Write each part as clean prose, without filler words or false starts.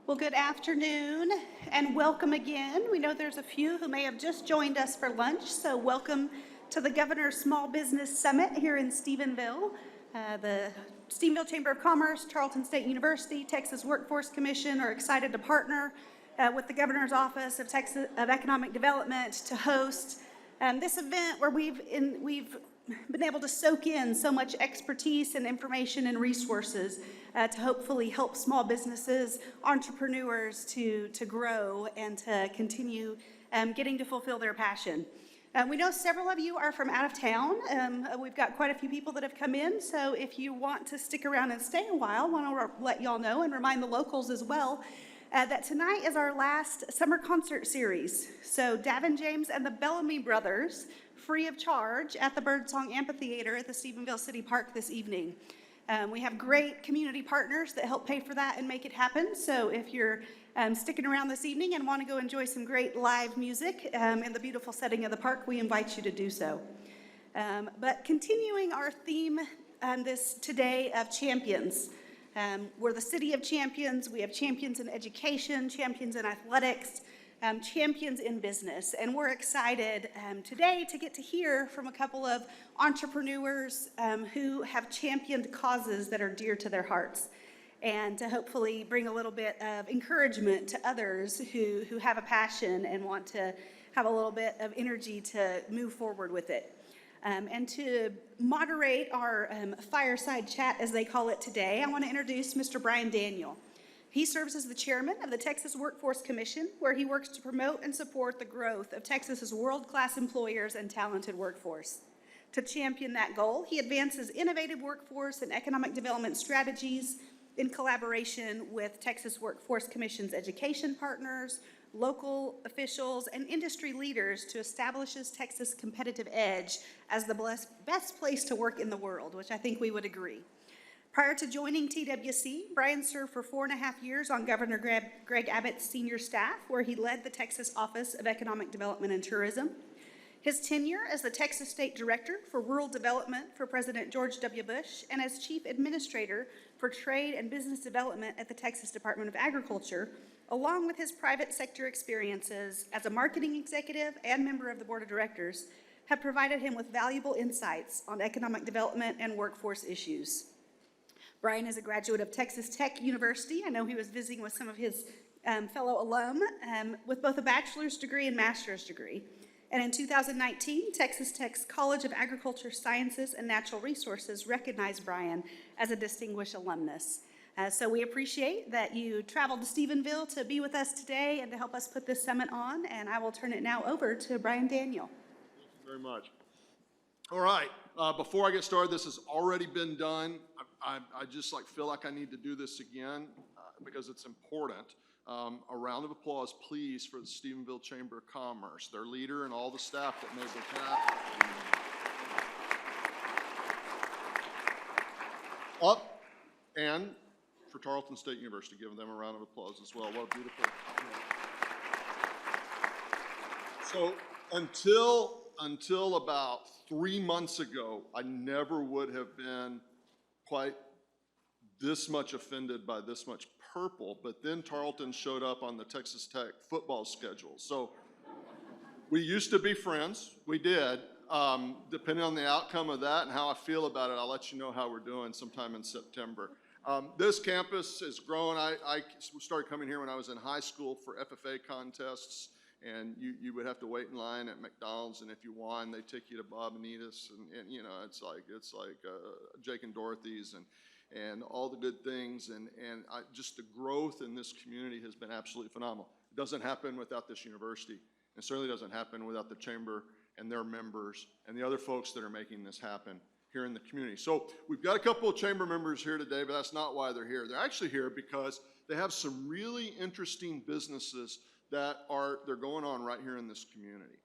Well, good afternoon and welcome again. We know there's a few who may have just joined us for lunch, so welcome to the Governor's Small Business Summit here in Stephenville. The Stephenville Chamber of Commerce, Tarleton State University, Texas Workforce Commission are excited to partner with the Governor's Office of Economic Development to host this event where we've been able to soak in so much expertise and information and resources to hopefully help small businesses, entrepreneurs to grow and to continue getting to fulfill their passion. We know several of you are from out of town. We've got quite a few people that have come in, so if you want to stick around and stay a while, I want to let y'all know and remind the locals as well that tonight is our last summer concert series. So Davin James and the Bellamy Brothers, free of charge at the Birdsong Amphitheater at the Stephenville City Park this evening. We have great community partners that help pay for that and make it happen. So if you're sticking around this evening and want to go enjoy some great live music in the beautiful setting of the park, we invite you to do so. But continuing our theme today of champions. We're the city of champions. We have champions in education, champions in athletics, champions in business. And we're excited today to get to hear from a couple of entrepreneurs who have championed causes that are dear to their hearts, and to hopefully bring a little bit of encouragement to others who have a passion and want to have a little bit of energy to move forward with it. And to moderate our fireside chat, as they call it today, I want to introduce Mr. Bryan Daniel. He serves as the chairman of the Texas Workforce Commission, where he works to promote and support the growth of Texas's world-class employers and talented workforce. To champion that goal, he advances innovative workforce and economic development strategies in collaboration with Texas Workforce Commission's education partners, local officials, and industry leaders to establish Texas' competitive edge as the best place to work in the world, which I think we would agree. Prior to joining TWC, Bryan served for 4.5 years on Governor Greg Abbott's senior staff, where he led the Texas Office of Economic Development and Tourism. His tenure as the Texas State Director for Rural Development for President George W. Bush and as Chief Administrator for Trade and Business Development at the Texas Department of Agriculture, along with his private sector experiences as a marketing executive and member of the Board of Directors, have provided him with valuable insights on economic development and workforce issues. Bryan is a graduate of Texas Tech University. I know he was visiting with some of his fellow alum with both a bachelor's degree and master's degree. And in 2019, Texas Tech's College of Agriculture Sciences and Natural Resources recognized Bryan as a distinguished alumnus. So we appreciate that you traveled to Stephenville to be with us today and to help us put this summit on, and I will turn it now over to Bryan Daniel. Thank you very much. All right, before I get started, this has already been done. I just feel like I need to do this again because it's important. A round of applause, please, for the Stephenville Chamber of Commerce, their leader and all the staff that made this happen. Up, and for Tarleton State University, giving them a round of applause as well. What a beautiful. So until about 3 months ago, I never would have been quite this much offended by this much purple, but then Tarleton showed up on the Texas Tech football schedule. So we used to be friends, we did. Depending on the outcome of that and how I feel about it, I'll let you know how we're doing sometime in September. This campus is growing. I started coming here when I was in high school for FFA contests, and you would have to wait in line at McDonald's, and if you won, they take you to Bob and Edith's, and you know, it's like Jake and Dorothy's and all the good things, and just the growth in this community has been absolutely phenomenal. It doesn't happen without this university. It certainly doesn't happen without the chamber and their members and the other folks that are making this happen here in the community. So we've got a couple of chamber members here today, but that's not why they're here. They're actually here because they have some really interesting businesses that they're going on right here in this community.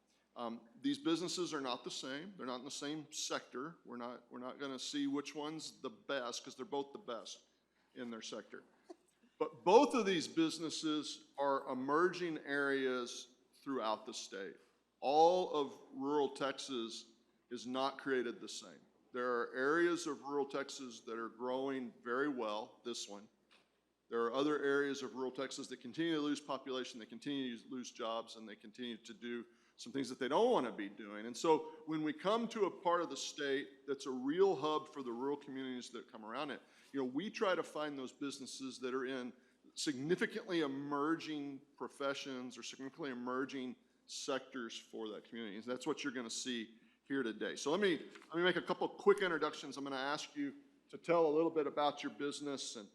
These businesses are not the same. They're not in the same sector. We're not going to see which one's the best because they're both the best in their sector. But both of these businesses are emerging areas throughout the state. All of rural Texas is not created the same. There are areas of rural Texas that are growing very well, this one, There are other areas of rural Texas that continue to lose population, they continue to lose jobs, and they continue to do some things that they don't want to be doing. And so when we come to a part of the state that's a real hub for the rural communities that come around it, we try to find those businesses that are in significantly emerging professions or significantly emerging sectors for that community. And that's what you're going to see here today. So let me make a couple quick introductions. I'm going to ask you to tell a little bit about your business, and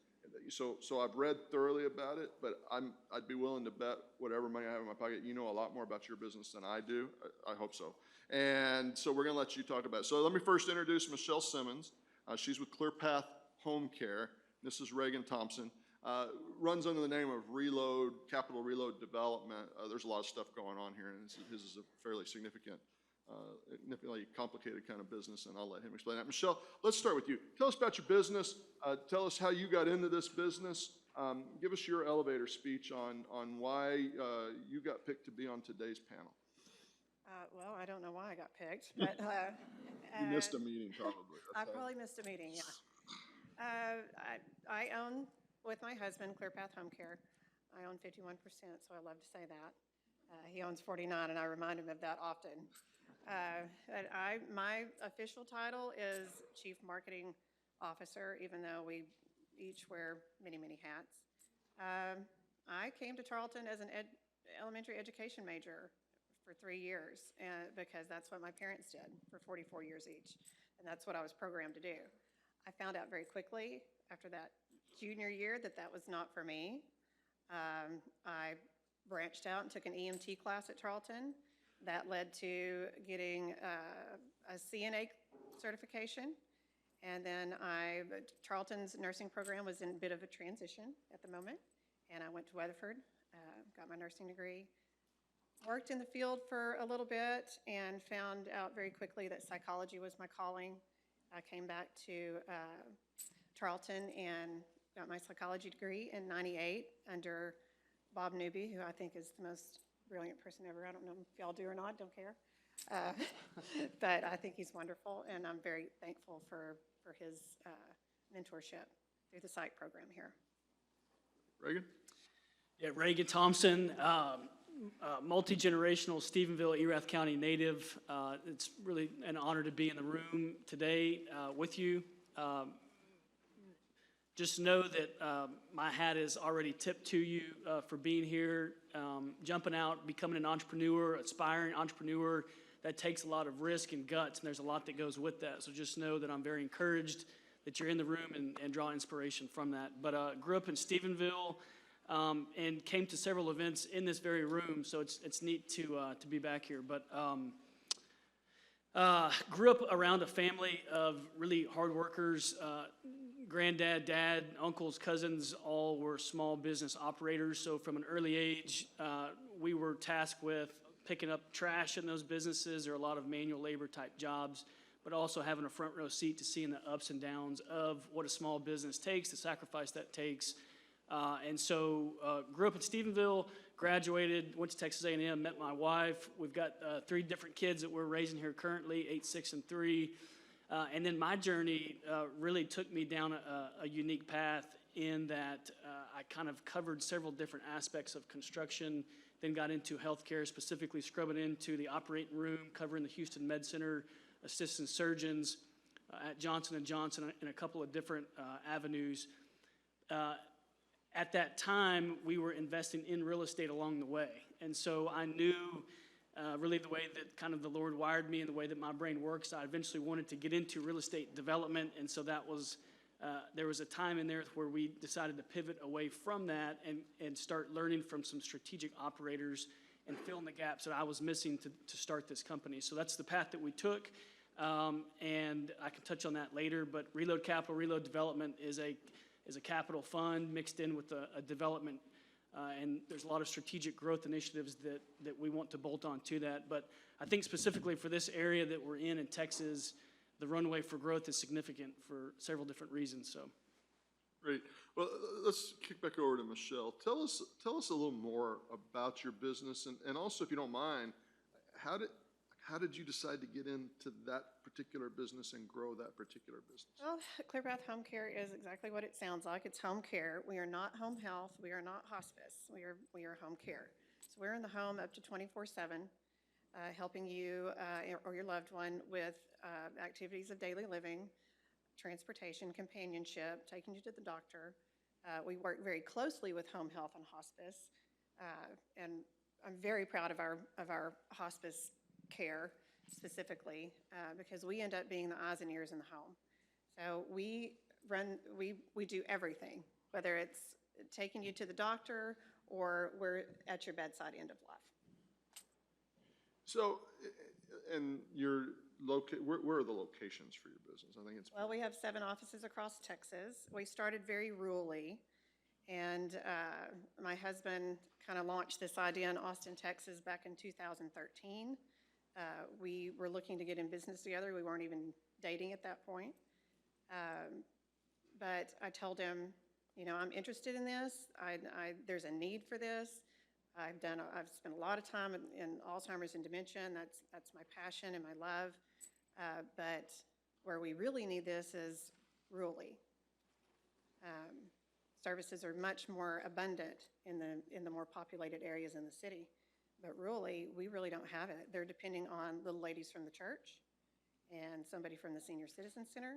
so I've read thoroughly about it, but I'd be willing to bet whatever money I have in my pocket, you know a lot more about your business than I do. I hope so. And so we're going to let you talk about it. So let me first introduce Michele Simmonds. She's with ClearPath Home Care. This is Reagan Thompson. Runs under the name of Capital Reload Development. There's a lot of stuff going on here, and his is a fairly significantly complicated kind of business, and I'll let him explain that. Michele, let's start with you. Tell us about your business. Tell us how you got into this business. Give us your elevator speech on why you got picked to be on today's panel. Well, I don't know why I got picked, but you missed a meeting probably. I probably missed a meeting, yeah. I own, with my husband, ClearPath Home Care. I own 51%, so I love to say that. He owns 49, and I remind him of that often. My official title is Chief Marketing Officer, even though we each wear many, many hats. I came to Tarleton as an elementary education major for 3 years, because that's what my parents did for 44 years each, and that's what I was programmed to do. I found out very quickly after that junior year that was not for me. I branched out and took an EMT class at Tarleton. That led to getting a CNA certification, and then Tarleton's nursing program was in a bit of a transition at the moment, and I went to Weatherford, got my nursing degree, worked in the field for a little bit, and found out very quickly that psychology was my calling. I came back to Tarleton and got my psychology degree in '98 under Bob Newby, who I think is the most brilliant person ever. I don't know if y'all do or not, don't care. But I think he's wonderful, and I'm very thankful for his mentorship through the psych program here. Reagan? Yeah, Reagan Thompson, multi-generational Stephenville, Erath County native. It's really an honor to be in the room today with you. Just know that my hat is already tipped to you for being here, jumping out, becoming an entrepreneur, aspiring entrepreneur. That takes a lot of risk and guts, and there's a lot that goes with that. So just know that I'm very encouraged that you're in the room and draw inspiration from that. But grew up in Stephenville and came to several events in this very room, so it's neat to be back here. But grew up around a family of really hard workers. Granddad, dad, uncles, cousins, all were small business operators. So from an early age, we were tasked with picking up trash in those businesses. There are a lot of manual labor type jobs, but also having a front row seat to seeing the ups and downs of what a small business takes, the sacrifice that takes. And so grew up in Stephenville, graduated, went to Texas A&M, met my wife. We've got 3 different kids that we're raising here currently, 8, 6, and 3. And then my journey really took me down a unique path in that I kind of covered several different aspects of construction, then got into healthcare, specifically scrubbing into the operating room, covering the Houston Med Center, assistant surgeons at Johnson & Johnson in a couple of different avenues. At that time, we were investing in real estate along the way. And so I knew really the way that kind of the Lord wired me and the way that my brain works, I eventually wanted to get into real estate development. And so that was, there was a time in there where we decided to pivot away from that and start learning from some strategic operators and fill in the gaps that I was missing to start this company. So that's the path that we took. And I can touch on that later, but Reload Capital, Reload Development is a capital fund mixed in with a development, and there's a lot of strategic growth initiatives that we want to bolt on to that. But I think specifically for this area that we're in Texas, the runway for growth is significant for several different reasons. So, great. Well, let's kick back over to Michele. Tell us a little more about your business, and also, if you don't mind, how how did you decide to get into that particular business and grow that particular business? Well, Clear Path Home Care is exactly what it sounds like. It's home care. We are not home health. We are not hospice. We are home care. So we're in the home up to 24/7, helping you or your loved one with activities of daily living, transportation, companionship, taking you to the doctor. We work very closely with home health and hospice, and I'm very proud of our hospice care specifically, because we end up being the eyes and ears in the home. So we do everything, whether it's taking you to the doctor or we're at your bedside end of life. So, and where are the locations for your business? I think it's. Well, we have 7 offices across Texas. We started very rurally, and my husband kind of launched this idea in Austin, Texas back in 2013. We were looking to get in business together. We weren't even dating at that point. But I told him, you know, I'm interested in this. There's a need for this. I've spent a lot of time in Alzheimer's and dementia, and that's my passion and my love. But where we really need this is rurally. Services are much more abundant in the more populated areas in the city. But really, we really don't have it. They're depending on little ladies from the church and somebody from the Senior Citizen Center,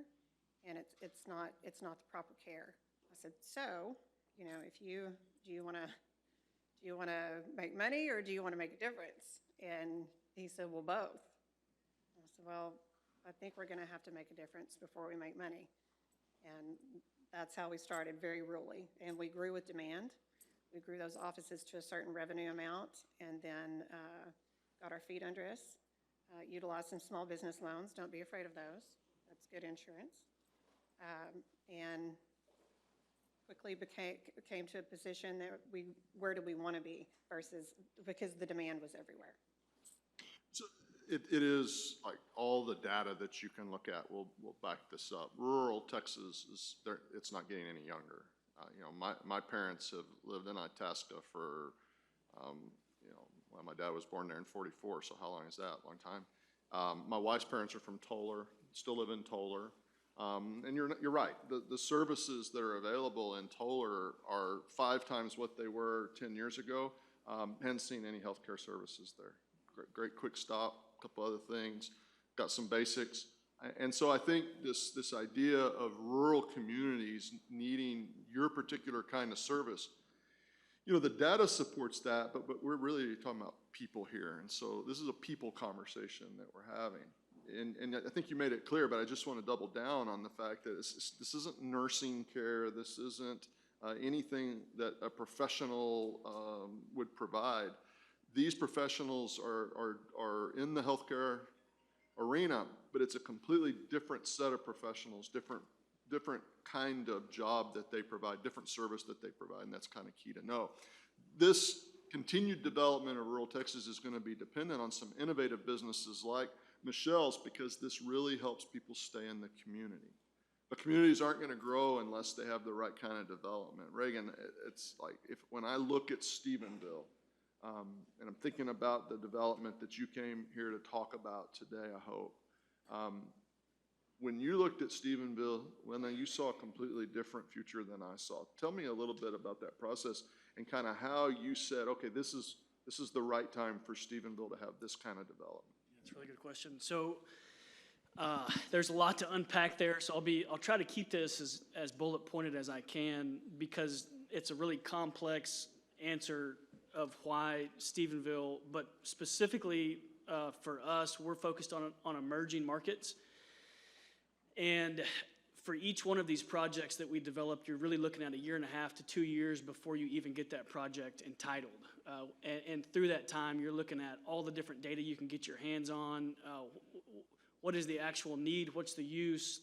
and it's not the proper care. I said, so, you know, do you want to make money or do you want to make a difference? And he said, well, both. I said, well, I think we're going to have to make a difference before we make money. And that's how we started, very rurally, and we grew with demand. We grew those offices to a certain revenue amount and then got our feet under us, utilized some small business loans. Don't be afraid of those. That's good insurance. And quickly came to a position that where do we want to be versus, because the demand was everywhere. So it is like all the data that you can look at will back this up. Rural Texas it's not getting any younger. You know, my parents have lived in Itasca for, you know, well, my dad was born there in 44, so how long is that? Long time. My wife's parents are from Toller, still live in Toller. And you're right, the services that are available in Toller are 5 times what they were 10 years ago. Hadn't seen any healthcare services there. Great quick stop, a couple other things, got some basics. And so I think this idea of rural communities needing your particular kind of service, you know, the data supports that, but we're really talking about people here. And so this is a people conversation that we're having. And I think you made it clear, but I just want to double down on the fact that this isn't nursing care. This isn't anything that a professional would provide. These professionals are in the healthcare arena, but it's a completely different set of professionals, different kind of job that they provide, different service that they provide, and that's kind of key to know. This continued development of rural Texas is going to be dependent on some innovative businesses like Michele's, because this really helps people stay in the community. But communities aren't going to grow unless they have the right kind of development. Reagan, it's like when I look at Stephenville, and I'm thinking about the development that you came here to talk about today, I hope. When you looked at Stephenville, you saw a completely different future than I saw. Tell me a little bit about that process and kind of how you said, okay, this is the right time for Stephenville to have this kind of development. That's a really good question. So there's a lot to unpack there. So I'll try to keep this as bullet pointed as I can, because it's a really complex answer of why Stephenville, but specifically for us, we're focused on emerging markets. And for each one of these projects that we develop, you're really looking at 1.5 to 2 years before you even get that project entitled. And through that time, you're looking at all the different data you can get your hands on. What is the actual need? What's the use?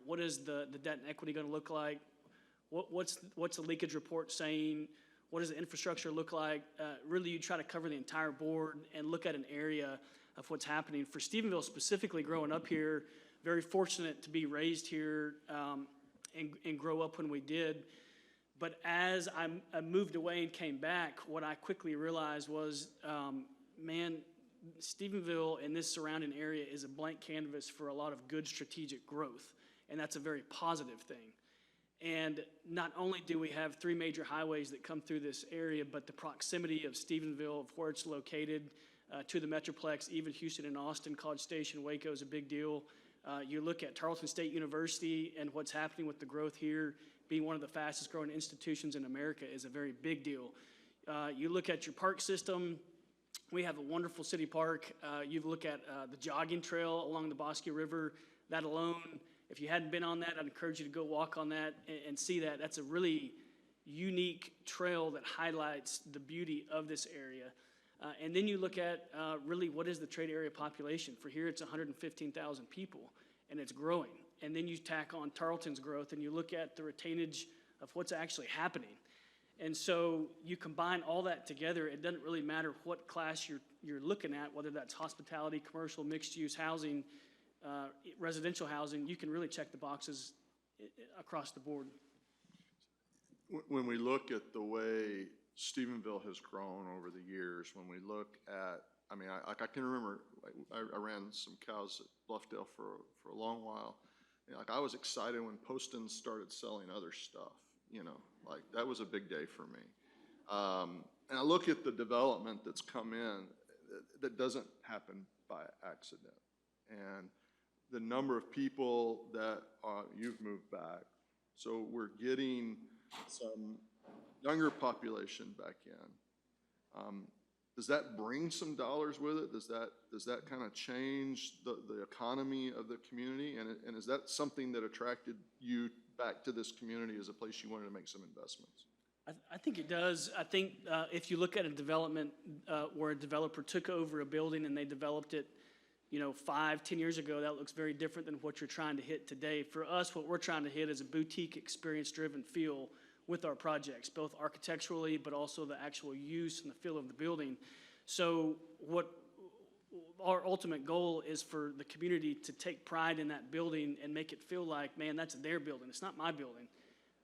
What is the debt and equity going to look like? What's the leakage report saying? What does the infrastructure look like? Really, you try to cover the entire board and look at an area of what's happening. For Stephenville specifically, growing up here, very fortunate to be raised here and grow up when we did. But as I moved away and came back, what I quickly realized was, man, Stephenville and this surrounding area is a blank canvas for a lot of good strategic growth, and that's a very positive thing. And not only do we have 3 major highways that come through this area, but the proximity of Stephenville, of where it's located, to the Metroplex, even Houston and Austin, College Station, Waco is a big deal. You look at Tarleton State University and what's happening with the growth here, being one of the fastest growing institutions in America is a very big deal. You look at your park system, we have a wonderful city park. You look at the jogging trail along the Bosque River, that alone, if you hadn't been on that, I'd encourage you to go walk on that and see that. That's a really unique trail that highlights the beauty of this area. And then you look at really what is the trade area population. For here, it's 115,000 people, and it's growing. And then you tack on Tarleton's growth, and you look at the retainage of what's actually happening. And so you combine all that together, it doesn't really matter what class you're looking at, whether that's hospitality, commercial, mixed-use housing, residential housing, you can really check the boxes across the board. When we look at the way Stephenville has grown over the years, when we look at, I mean, I can remember, I ran some cows at Bluffdale for a long while. You know, like I was excited when Poston started selling other stuff, you know, like that was a big day for me. And I look at the development that's come in, that doesn't happen by accident. And the number of people that you've moved back, so we're getting some younger population back in. Does that bring some dollars with it? Does that kind of change the economy of the community? And is that something that attracted you back to this community as a place you wanted to make some investments? I think it does. I think if you look at a development where a developer took over a building and they developed it, 5-10 years ago, that looks very different than what you're trying to hit today. For us, what we're trying to hit is a boutique experience-driven feel with our projects, both architecturally, but also the actual use and the feel of the building. So what our ultimate goal is for the community to take pride in that building and make it feel like, man, that's their building. It's not my building.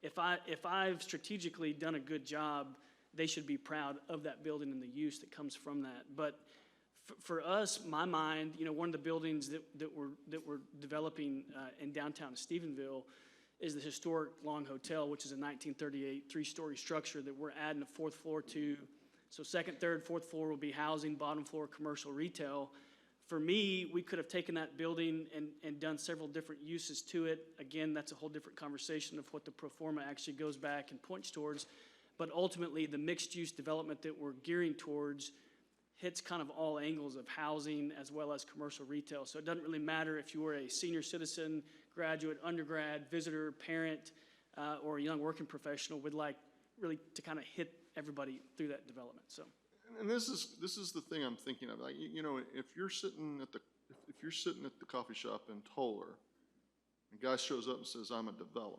If I've strategically done a good job, they should be proud of that building and the use that comes from that. But for us, my mind, one of the buildings that we're developing in downtown Stephenville is the historic Long Hotel, which is a 1938 3-story structure that we're adding a 4th floor to. So 2nd, 3rd, 4th floor will be housing, bottom floor commercial retail. For me, we could have taken that building and done several different uses to it. Again, that's a whole different conversation of what the pro forma actually goes back and points towards. But ultimately, the mixed-use development that we're gearing towards hits kind of all angles of housing as well as commercial retail. So it doesn't really matter if you were a senior citizen, graduate, undergrad, visitor, parent, or a young working professional. We'd like really to kind of hit everybody through that development. So, and this is the thing I'm thinking of. Like, if you're sitting at the coffee shop in Toller, a guy shows up and says, "I'm a developer,"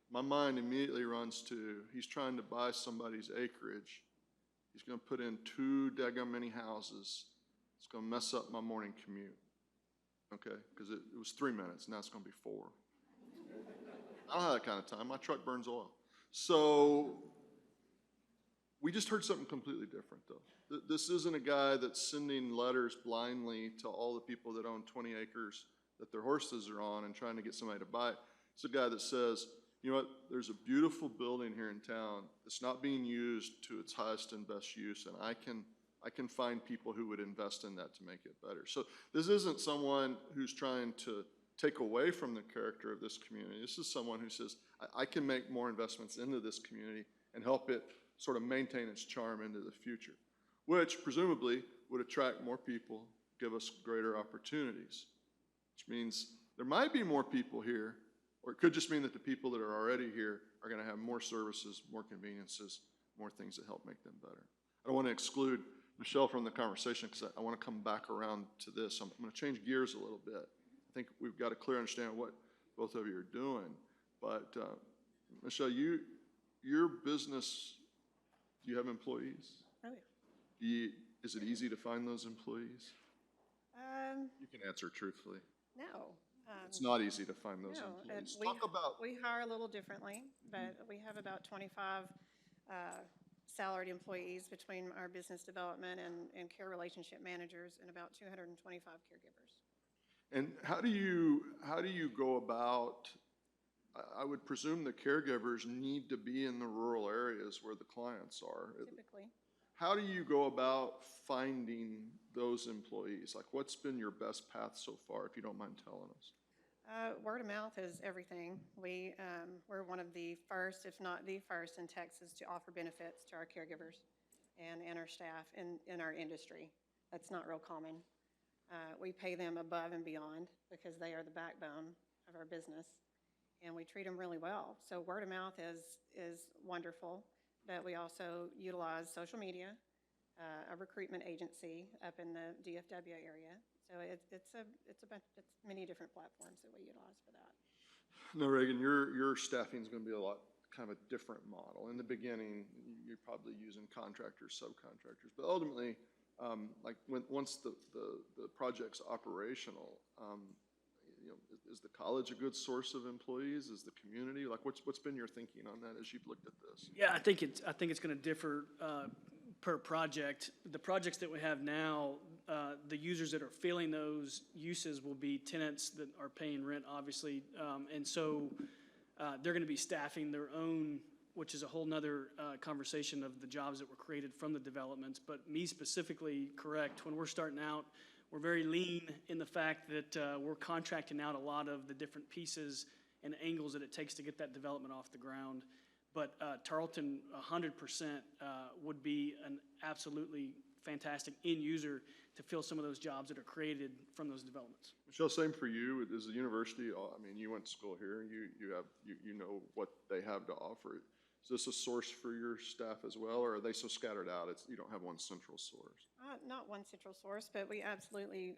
my mind immediately runs to he's trying to buy somebody's acreage. He's going to put in 2 daggum many houses. It's going to mess up my morning commute. Okay, because it was 3 minutes, now it's going to be 4. I don't have that kind of time. My truck burns oil. So we just heard something completely different, though. This isn't a guy that's sending letters blindly to all the people that own 20 acres that their horses are on and trying to get somebody to buy it. It's a guy that says, you know what, there's a beautiful building here in town that's not being used to its highest and best use, and I can find people who would invest in that to make it better. So this isn't someone who's trying to take away from the character of this community. This is someone who says, I can make more investments into this community and help it sort of maintain its charm into the future, which presumably would attract more people, give us greater opportunities, which means there might be more people here, or it could just mean that the people that are already here are going to have more services, more conveniences, more things that help make them better. I don't want to exclude Michele from the conversation because I want to come back around to this. I'm going to change gears a little bit. I think we've got a clear understanding of what both of you are doing. But Michele, your business, do you have employees? Oh, yeah. Is it easy to find those employees? You can answer truthfully. No. It's not easy to find those No, employees. we hire a little differently, but we have about 25 salaried employees between our business development and care relationship managers, and about 225 caregivers. And how do you go about, I would presume the caregivers need to be in the rural areas where the clients are. Typically. How do you go about finding those employees? Like, what's been your best path so far, if you don't mind telling us? Word of mouth is everything. We're one of the first, if not the first, in Texas to offer benefits to our caregivers and our staff in our industry. That's not real common. We pay them above and beyond because they are the backbone of our business, and we treat them really well. So word of mouth is wonderful, but we also utilize social media, a recruitment agency up in the DFW area. So it's many different platforms that we utilize for that. No, Reagan, your staffing is going to be a lot kind of a different model. In the beginning, you're probably using contractors, subcontractors, but ultimately, like once the project's operational, you know, is the college a good source of employees? Is the community? Like, what's been your thinking on that as you've looked at this? Yeah, I think it's going to differ per project. The projects that we have now, the users that are filling those uses will be tenants that are paying rent, obviously, and so they're going to be staffing their own, which is a whole nother conversation of the jobs that were created from the developments. But me specifically, correct, when we're starting out, we're very lean in the fact that we're contracting out a lot of the different pieces and angles that it takes to get that development off the ground. But Tarleton, 100% would be an absolutely fantastic end user to fill some of those jobs that are created from those developments. Michele, same for you. Is the university, I mean, you went to school here, you know what they have to offer. Is this a source for your staff as well, or are they so scattered out you don't have one central source? Not one central source, but we absolutely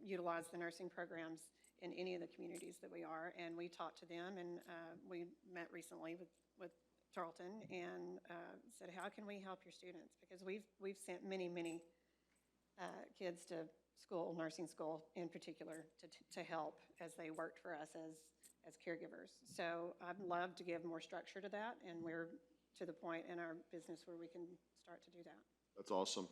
utilize the nursing programs in any of the communities that we are, and we talk to them, and we met recently with Tarleton and said, how can we help your students? Because we've sent many kids to school, nursing school in particular, to help as they worked for us as caregivers. So I'd love to give more structure to that, and we're to the point in our business where we can start to do that. That's awesome.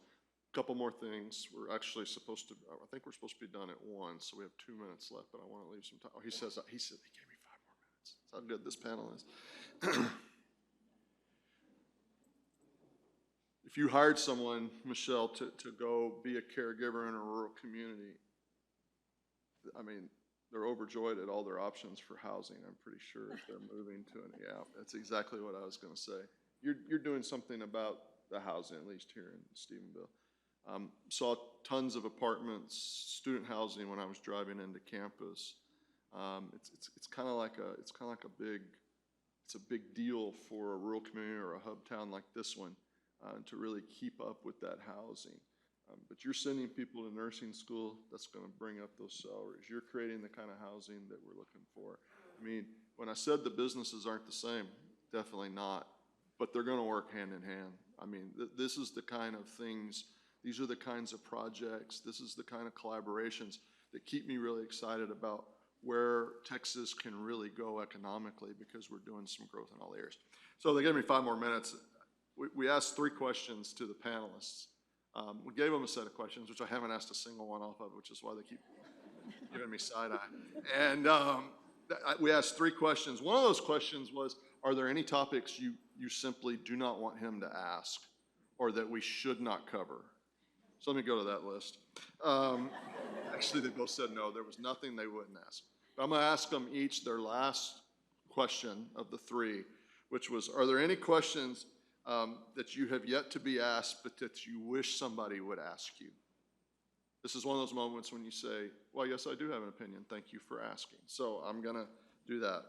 Couple more things. We're actually supposed to, I think we're supposed to be done at 1, so we have 2 minutes left, but I want to leave some time. Oh, he said he gave me 5 more minutes. That's how good this panel is. If you hired someone, Michele, to go be a caregiver in a rural community, I mean, they're overjoyed at all their options for housing, I'm pretty sure, if they're moving to an, yeah, that's exactly what I was going to say. You're doing something about the housing, at least here in Stephenville. Saw tons of apartments, student housing when I was driving into campus. It's kind of like a big deal for a rural community or a hub town like this one to really keep up with that housing. But you're sending people to nursing school, that's going to bring up those salaries. You're creating the kind of housing that we're looking for. I mean, when I said the businesses aren't the same, definitely not, but they're going to work hand in hand. I mean, this is the kind of things, these are the kinds of projects, this is the kind of collaborations that keep me really excited about where Texas can really go economically, because we're doing some growth in all areas. So they gave me 5 more minutes. We asked 3 questions to the panelists. We gave them a set of questions, which I haven't asked a single one off of, which is why they keep giving me side eye. And we asked 3 questions. One of those questions was, are there any topics you simply do not want him to ask, or that we should not cover? So let me go to that list. Actually, they both said no. There was nothing they wouldn't ask. But I'm going to ask them each their last question of the 3, which was, are there any questions that you have yet to be asked, but that you wish somebody would ask you? This is one of those moments when you say, well, yes, I do have an opinion. Thank you for asking. So I'm going to do that.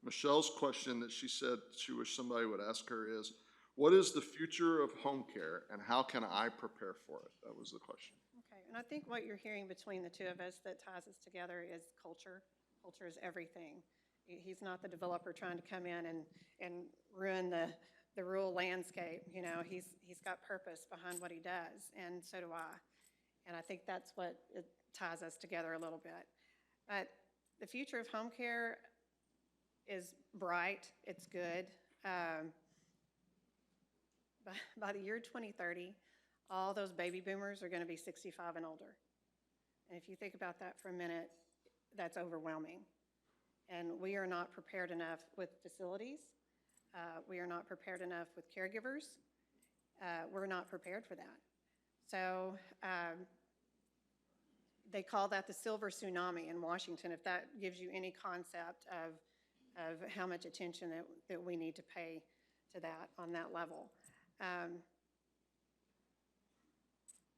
Michele's question that she said she wished somebody would ask her is, what is the future of home care, and how can I prepare for it? That was the question. Okay, and I think what you're hearing between the 2 of us that ties us together is culture. Culture is everything. He's not the developer trying to come in and ruin the rural landscape. You know, he's got purpose behind what he does, and so do I. And I think that's what it ties us together a little bit. But the future of home care is bright. It's good. by the year 2030, all those baby boomers are going to be 65 and older. And if you think about that for a minute, that's overwhelming. And we are not prepared enough with facilities. We are not prepared enough with caregivers. We're not prepared for that. So they call that the silver tsunami in Washington, if that gives you any concept of how much attention that we need to pay to that on that level.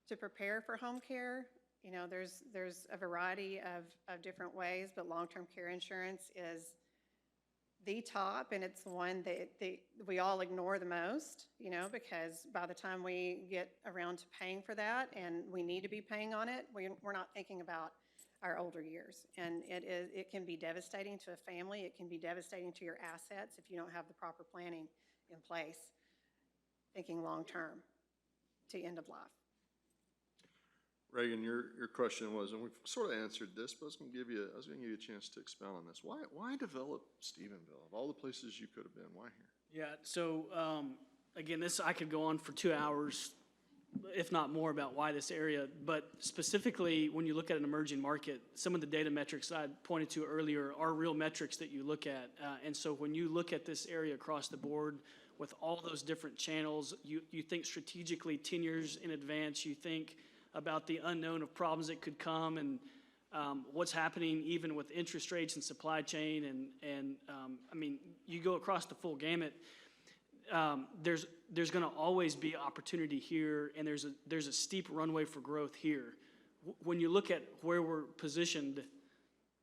To prepare for home care, you know, there's a variety of different ways, but long-term care insurance is the top, and it's the one that we all ignore the most, you know, because by the time we get around to paying for that, and we need to be paying on it, we're not thinking about our older years. And it can be devastating to a family. It can be devastating to your assets if you don't have the proper planning in place, thinking long-term to end of life. Reagan, your question was, and we've sort of answered this, but I was going to give you a chance to expound on this. Why develop Stephenville? Of all the places you could have been, why here? Yeah, so again, I could go on for 2 hours, if not more, about why this area. But specifically, when you look at an emerging market, some of the data metrics I pointed to earlier are real metrics that you look at. And so when you look at this area across the board with all those different channels, you think strategically 10 years in advance. You think about the unknown of problems that could come, and what's happening even with interest rates and supply chain, and I mean, you go across the full gamut. There's going to always be opportunity here, and there's a steep runway for growth here. When you look at where we're positioned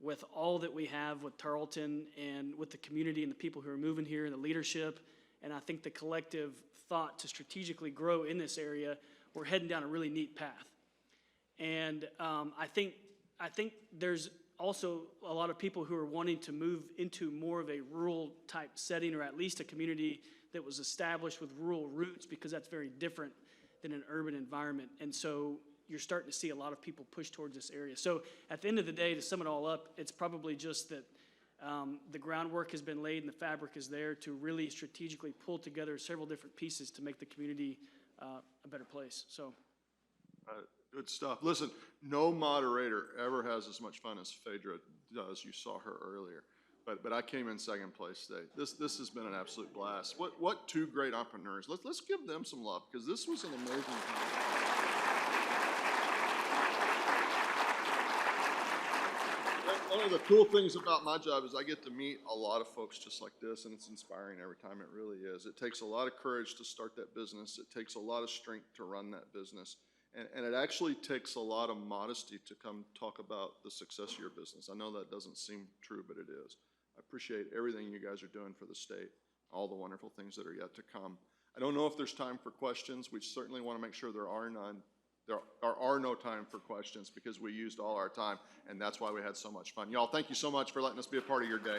with all that we have with Tarleton and with the community and the people who are moving here and the leadership, and I think the collective thought to strategically grow in this area, we're heading down a really neat path. And I think there's also a lot of people who are wanting to move into more of a rural type setting, or at least a community that was established with rural roots, because that's very different than an urban environment. And so you're starting to see a lot of people push towards this area. So at the end of the day, to sum it all up, it's probably just that the groundwork has been laid and the fabric is there to really strategically pull together several different pieces to make the community a better place. So. Good stuff. Listen, no moderator ever has as much fun as Phaedra does. You saw her earlier. But I came in second place today. This has been an absolute blast. What two great entrepreneurs. Let's give them some love, because this was an amazing time. One of the cool things about my job is I get to meet a lot of folks just like this, and it's inspiring every time. It really is. It takes a lot of courage to start that business. It takes a lot of strength to run that business. And it actually takes a lot of modesty to come talk about the success of your business. I know that doesn't seem true, but it is. I appreciate everything you guys are doing for the state, all the wonderful things that are yet to come. I don't know if there's time for questions. We certainly want to make sure there are none. There are no time for questions, because we used all our time, and that's why we had so much fun. Y'all, thank you so much for letting us be a part of your day.